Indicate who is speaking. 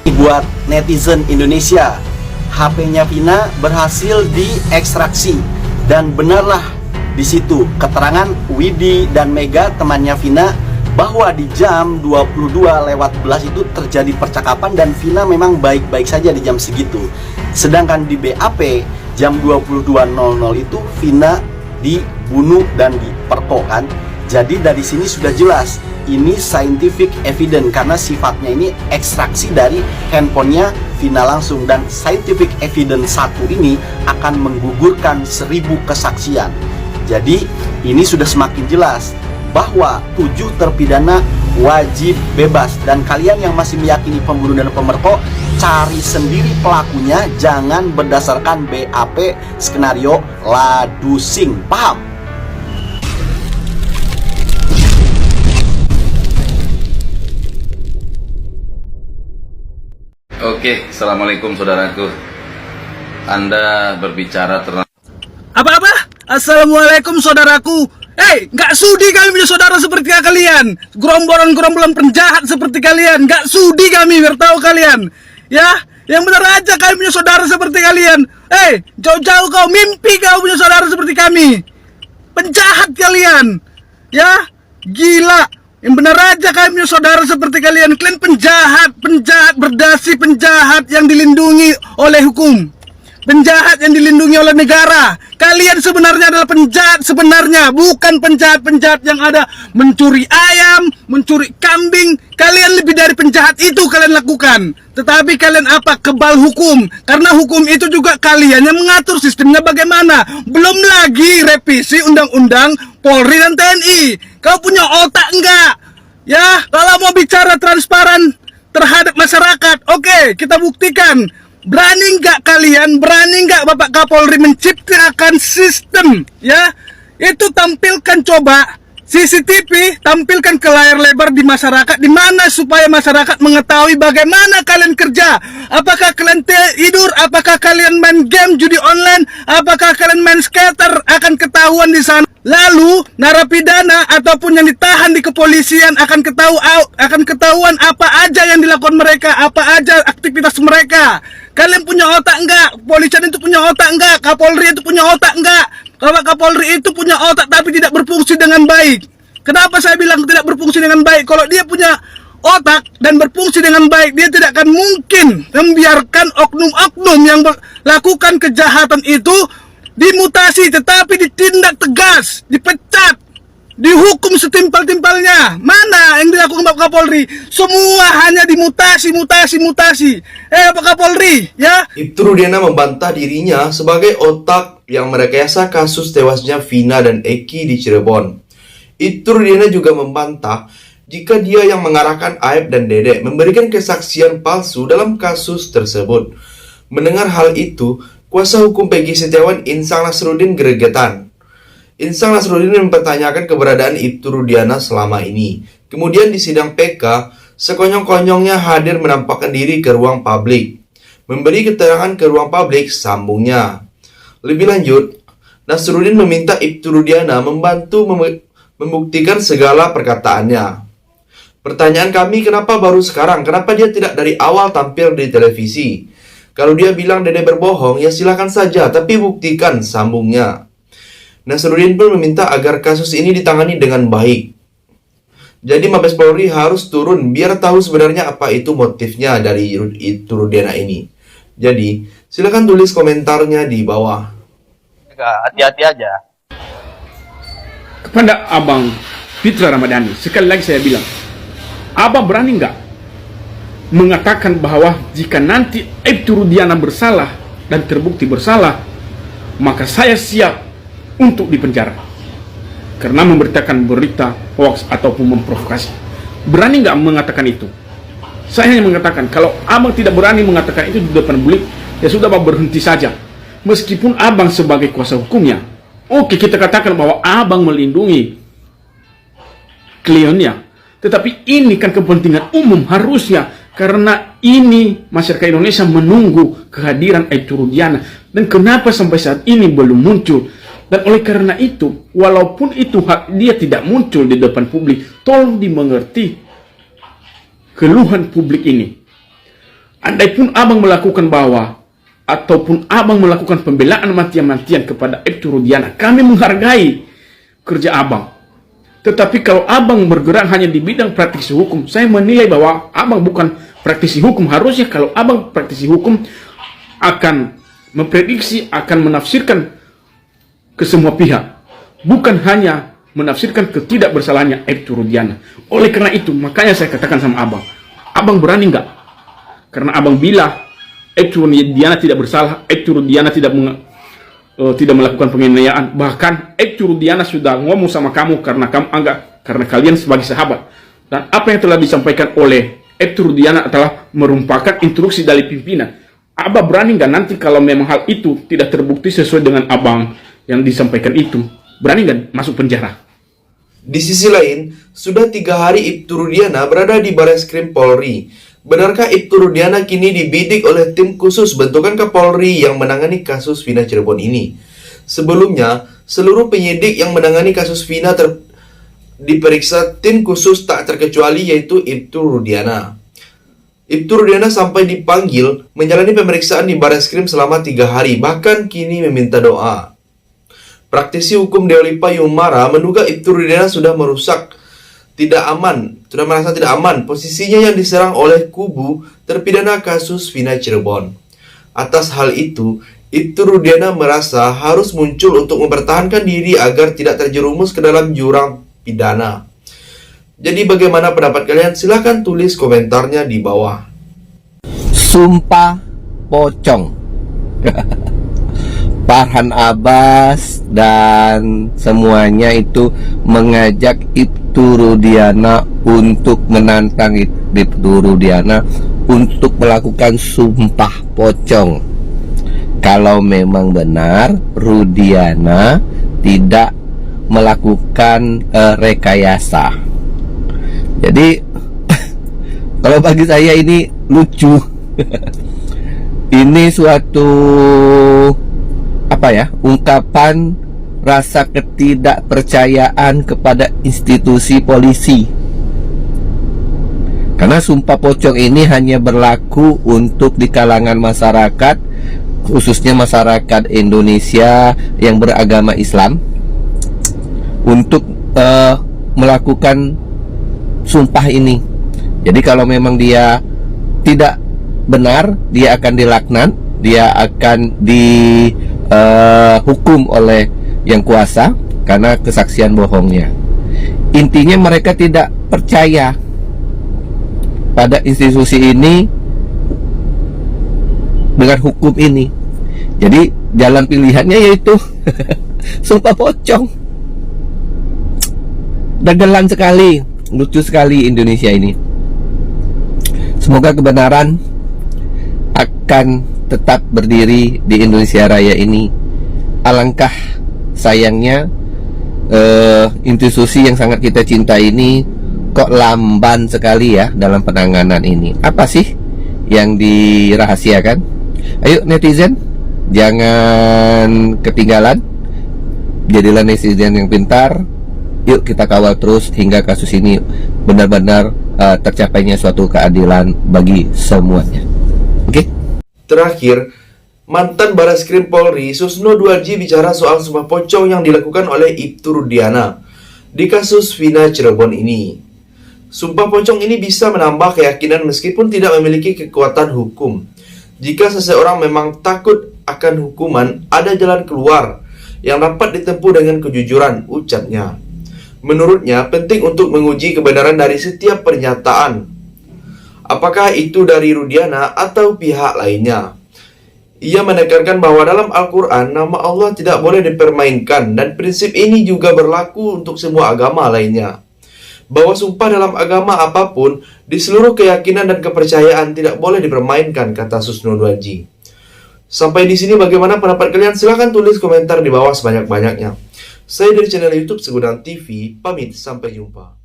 Speaker 1: Buat netizen Indonesia, HP-nya Vina berhasil diekstraksi dan benarlah di situ keterangan Widi dan Mega temannya Vina bahwa di jam 22:11 itu terjadi percakapan dan Vina memang baik-baik saja di jam segitu. Sedangkan di BAP jam 22:00 itu Vina dibunuh dan diperkokan. Jadi dari sini sudah jelas ini scientific evidence karena sifatnya ini ekstraksi dari handphonenya Vina langsung, dan scientific evidence satu ini akan menggugurkan 1000 kesaksian. Jadi ini sudah semakin jelas bahwa 7 terpidana wajib bebas, dan kalian yang masih meyakini pembunuh dan pemerkosa, cari sendiri pelakunya, jangan berdasarkan BAP skenario ladusing, paham?
Speaker 2: Oke, assalamualaikum saudaraku. Anda berbicara tentang
Speaker 3: Apa? Assalamualaikum saudaraku. Nggak sudi kami punya saudara seperti kalian. Gerombolan penjahat seperti kalian. Nggak sudi kami, biar tahu kalian. Ya, yang benar aja kami punya saudara seperti kalian. Jauh-jauh kau mimpi kau punya saudara seperti kami. Penjahat kalian. Ya, gila. Yang benar aja kami punya saudara seperti kalian. Kalian penjahat berdasi, penjahat yang dilindungi oleh hukum. Penjahat yang dilindungi oleh negara. Kalian sebenarnya adalah penjahat sebenarnya, bukan penjahat-penjahat yang ada mencuri ayam, mencuri kambing. Kalian lebih dari penjahat itu kalian lakukan. Tetapi kalian apa? Kebal hukum. Karena hukum itu juga kalian yang mengatur sistemnya bagaimana. Belum lagi revisi undang-undang Polri dan TNI. Kau punya otak enggak? Ya, kalau mau bicara transparan terhadap masyarakat, oke, kita buktikan. Berani nggak kalian, berani nggak Bapak Kapolri menciptakan sistem, ya? Itu tampilkan coba CCTV, tampilkan ke layar lebar di masyarakat, di mana supaya masyarakat mengetahui bagaimana kalian kerja. Apakah kalian tidur, apakah kalian main game judi online, apakah kalian main skater, akan ketahuan di sana. Lalu narapidana ataupun yang ditahan di kepolisian akan ketahuan apa aja yang dilakukan mereka, apa aja aktivitas mereka. Kalian punya otak enggak? Polisian itu punya otak enggak? Kapolri itu punya otak enggak? Kalau Kapolri itu punya otak tapi tidak berfungsi dengan baik. Kenapa saya bilang tidak berfungsi dengan baik? Kalau dia punya otak dan berfungsi dengan baik, dia tidak akan mungkin membiarkan oknum-oknum yang melakukan kejahatan itu dimutasi, tetapi ditindak tegas, dipecat, dihukum setimpal-timpalnya. Mana yang dilakukan Bapak Kapolri? Semua hanya dimutasi. Bapak Kapolri, ya?
Speaker 4: Ibtu Rudiana membantah dirinya sebagai otak yang merekayasa kasus tewasnya Vina dan Eki di Cirebon. Ibtu Rudiana juga membantah jika dia yang mengarahkan Aib dan Dede memberikan kesaksian palsu dalam kasus tersebut. Mendengar hal itu, kuasa hukum Peggy Setiawan Insang Nasruddin gregetan. Insang Nasruddin mempertanyakan keberadaan Ibtu Rudiana selama ini. Kemudian di sidang PK, sekonyong-konyongnya hadir menampakkan diri ke ruang publik. Memberi keterangan ke ruang publik, sambungnya. Lebih lanjut, Nasruddin meminta Ibtu Rudiana membantu membuktikan segala perkataannya. Pertanyaan kami, kenapa baru sekarang? Kenapa dia tidak dari awal tampil di televisi? Kalau dia bilang Dede berbohong, ya silakan saja, tapi buktikan, sambungnya. Nasruddin pun meminta agar kasus ini ditangani dengan baik. Jadi Mabes Polri harus turun biar tahu sebenarnya apa itu motifnya dari Ibtu Rudiana ini. Jadi, silakan tulis komentarnya di bawah.
Speaker 5: Hati-hati aja.
Speaker 6: Kepada Abang Fitra Ramadhani, sekali lagi saya bilang, Abang berani nggak mengatakan bahwa jika nanti Ibtu Rudiana bersalah dan terbukti bersalah, maka saya siap untuk dipenjara karena memberitakan berita hoax ataupun memprovokasi. Berani nggak mengatakan itu? Saya hanya mengatakan, kalau Abang tidak berani mengatakan itu di depan publik, ya sudah Abang berhenti saja. Meskipun Abang sebagai kuasa hukumnya, oke, kita katakan bahwa Abang melindungi kliennya, tetapi ini kan kepentingan umum harusnya. Karena ini masyarakat Indonesia menunggu kehadiran Ibtu Rudiana. Dan kenapa sampai saat ini belum muncul? Dan oleh karena itu, walaupun itu hak dia tidak muncul di depan publik, tolong dimengerti keluhan publik ini. andai pun abang melakukan ataupun abang melakukan pembelaan mati-matian kepada Aibtu Rudiana, kami menghargai kerja abang. Tetapi kalau abang bergerak hanya di bidang praktisi hukum, saya menilai bahwa abang bukan praktisi hukum. Harusnya kalau abang praktisi hukum akan memprediksi, akan menafsirkan ke semua pihak, bukan hanya menafsirkan ketidakbersalahannya Aibtu Rudiana. Oleh karena itu, makanya saya katakan sama abang berani nggak? Karena abang bilang Aibtu Rudiana tidak bersalah, Aibtu Rudiana tidak melakukan penganiayaan. Bahkan Aibtu Rudiana sudah ngomong sama kamu karena kamu anggap, karena kalian sebagai sahabat. Dan apa yang telah disampaikan oleh Aibtu Rudiana adalah merupakan instruksi dari pimpinan. Abang berani nggak nanti kalau memang hal itu tidak terbukti sesuai dengan abang yang disampaikan itu, berani nggak masuk penjara?
Speaker 4: Di sisi lain, sudah 3 hari Aibtu Rudiana berada di Bareskrim Polri. Benarkah Aibtu Rudiana kini dibidik oleh tim khusus bentukan Kapolri yang menangani kasus Vina Cirebon ini? Sebelumnya, seluruh penyidik yang menangani kasus Vina diperiksa tim khusus tak terkecuali yaitu Aibtu Rudiana. Aibtu Rudiana sampai dipanggil menjalani pemeriksaan di Bareskrim selama 3 hari, bahkan kini meminta doa. Praktisi hukum Deolipa Yumara menduga Aibtu Rudiana sudah merasa tidak aman posisinya yang diserang oleh kubu terpidana kasus Vina Cirebon. Atas hal itu, Aibtu Rudiana merasa harus muncul untuk mempertahankan diri agar tidak terjerumus ke dalam jurang pidana. Jadi bagaimana pendapat kalian? Silahkan tulis komentarnya di bawah.
Speaker 7: Sumpah pocong. Farhan Abbas dan semuanya itu mengajak Aibtu Rudiana untuk menantang Aibtu Rudiana untuk melakukan sumpah pocong. Kalau memang benar Rudiana tidak melakukan rekayasa. Jadi kalau bagi saya ini lucu. Ini suatu ungkapan rasa ketidakpercayaan kepada institusi polisi. Karena sumpah pocong ini hanya berlaku untuk di kalangan masyarakat, khususnya masyarakat Indonesia yang beragama Islam, untuk melakukan sumpah ini. Jadi kalau memang dia tidak benar, dia akan dilaknat, dia akan dihukum oleh yang kuasa karena kesaksian bohongnya. Intinya mereka tidak percaya pada institusi ini dengan hukum ini. Jadi jalan pilihannya yaitu sumpah pocong. Dagelan sekali, lucu sekali Indonesia ini. Semoga kebenaran akan tetap berdiri di Indonesia Raya ini. Alangkah sayangnya institusi yang sangat kita cintai ini kok lamban sekali ya dalam penanganan ini. Apa sih yang dirahasiakan? Ayo netizen, jangan ketinggalan. Jadilah netizen yang pintar. Yuk kita kawal terus hingga kasus ini benar-benar tercapainya suatu keadilan bagi semuanya. Oke?
Speaker 4: Terakhir, mantan Bareskrim Polri Susno Duardji bicara soal sumpah pocong yang dilakukan oleh Aibtu Rudiana di kasus Vina Cirebon ini. Sumpah pocong ini bisa menambah keyakinan meskipun tidak memiliki kekuatan hukum. Jika seseorang memang takut akan hukuman, ada jalan keluar yang dapat ditempuh dengan kejujuran, ucapnya. Menurutnya, penting untuk menguji kebenaran dari setiap pernyataan. Apakah itu dari Rudiana atau pihak lainnya? Ia menekankan bahwa dalam Al-Quran, nama Allah tidak boleh dipermainkan dan prinsip ini juga berlaku untuk semua agama lainnya. Bahwa sumpah dalam agama apapun, di seluruh keyakinan dan kepercayaan tidak boleh dipermainkan, kata Susno Duardji. Sampai di sini bagaimana pendapat kalian? Silahkan tulis komentar di bawah sebanyak-banyaknya. Saya dari channel YouTube Segudang TV, pamit, sampai jumpa.